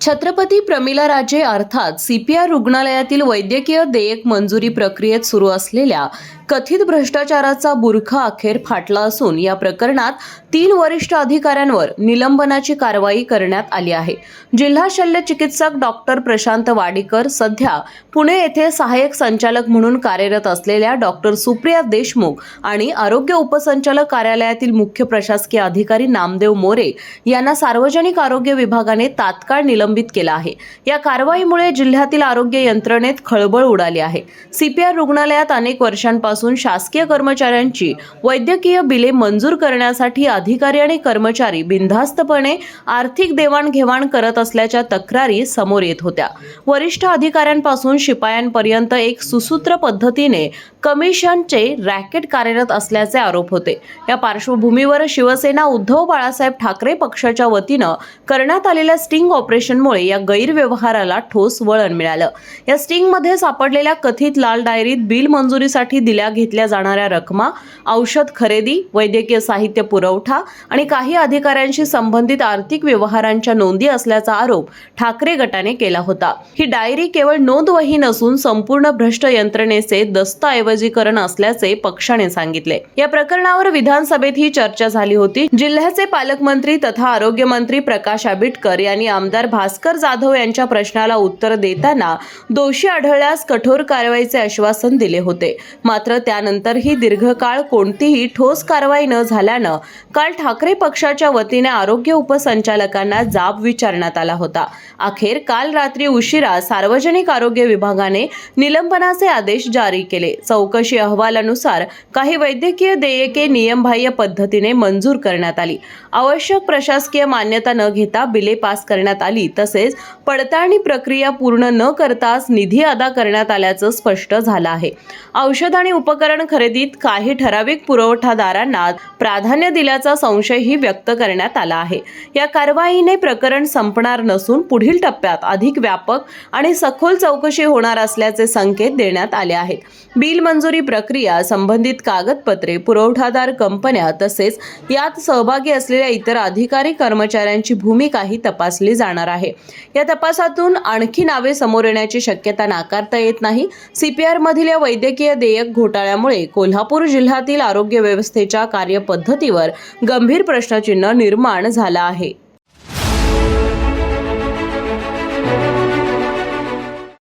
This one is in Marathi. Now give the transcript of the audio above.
छत्रपती प्रमिलाराजे अर्थात सीपीआर रुग्णालयातील वैद्यकीय देयक मंजुरी प्रक्रियेत सुरू असलेल्या कथित भ्रष्टाचाराचा बुरखा अखेर फाटला असून या प्रकरणात 3 वरिष्ठ अधिकाऱ्यांवर निलंबनाची कारवाई करण्यात आली आहे। जिल्हा शल्य चिकित्सक डॉक्टर प्रशांत वाडीकर, सध्या पुणे येथे सहाय्यक संचालक म्हणून कार्यरत असलेल्या डॉक्टर सुप्रिया देशमुख आणि आरोग्य उपसंचालक कार्यालयातील मुख्य प्रशासकीय अधिकारी नामदेव मोरे यांना सार्वजनिक आरोग्य विभागाने तात्काळ निलंबित केला आहे। या कारवाईमुळे जिल्ह्यातील आरोग्य यंत्रणेत खळबळ उडाली आहे। सीपीआर रुग्णालयात अनेक वर्षांपासून शासकीय कर्मचाऱ्यांची वैद्यकीय बिले मंजूर करण्यासाठी अधिकारी आणि कर्मचारी बिनधास्तपणे आर्थिक देवाणघेवाण करत असल्याच्या तक्रारी समोर येत होत्या। वरिष्ठ अधिकाऱ्यांपासून शिपायांपर्यंत एक सुसूत्र पद्धतीने कमिशनचे रॅकेट कार्यरत असल्याचे आरोप होते। या पार्श्वभूमीवर शिवसेना उद्धव बाळासाहेब ठाकरे पक्षाच्या वतीनं करण्यात आलेल्या स्टिंग ऑपरेशनमुळे या गैरव्यवहाराला ठोस वळण मिळालं। या स्टिंगमध्ये सापडलेल्या कथित लाल डायरीत बिल मंजुरीसाठी दिल्या घेतल्या जाणाऱ्या रकमा, औषध खरेदी, वैद्यकीय साहित्य पुरवठा आणि काही अधिकाऱ्यांशी संबंधित आर्थिक व्यवहारांच्या नोंदी असल्याचा आरोप ठाकरे गटाने केला होता। ही डायरी केवळ नोंदवही नसून संपूर्ण भ्रष्ट यंत्रणेचे दस्तऐवजीकरण असल्याचे पक्षाने सांगितले। या प्रकरणावर विधानसभेत ही चर्चा झाली होती। जिल्ह्याचे पालकमंत्री तथा आरोग्य मंत्री प्रकाश आंबेडकर यांनी आमदार भास्कर जाधव यांच्या प्रश्नाला उत्तर देताना दोषी आढळल्यास कठोर कारवाईचे आश्वासन दिले होते। मात्र त्यानंतरही दीर्घकाळ कोणतीही ठोस कारवाई न झाल्यानं काल ठाकरे पक्षाच्या वतीने आरोग्य उपसंचालकांना जाब विचारण्यात आला होता। अखेर काल रात्री उशिरा सार्वजनिक आरोग्य विभागाने निलंबनाचे आदेश जारी केले। चौकशी अहवालानुसार काही वैद्यकीय देयके नियमबाह्य पद्धतीने मंजूर करण्यात आली। आवश्यक प्रशासकीय मान्यता न घेता बिले पास करण्यात आली, तसेच पडताळणी प्रक्रिया पूर्ण न करताच निधी अदा करण्यात आल्याचं स्पष्ट झालं आहे। औषध आणि उपकरण खरेदीत काही ठराविक पुरवठादारांना प्राधान्य दिल्याचा संशयही व्यक्त करण्यात आला आहे। या कारवाईने प्रकरण संपणार नसून पुढील टप्प्यात अधिक व्यापक आणि सखोल चौकशी होणार असल्याचे संकेत देण्यात आले आहेत। बिल मंजुरी प्रक्रिया, संबंधित कागदपत्रे, पुरवठादार कंपन्या तसेच यात सहभागी असलेल्या इतर अधिकारी कर्मचाऱ्यांची भूमिकाही तपासली जाणार आहे। या तपासातून आणखी नावे समोर येण्याची शक्यता नाकारता येत नाही। सीपीआर मधील या वैद्यकीय देयक घोटाळ्यामुळे कोल्हापूर जिल्ह्यातील आरोग्य व्यवस्थेच्या कार्यपद्धतीवर गंभीर प्रश्नचिन्ह निर्माण झालं आहे।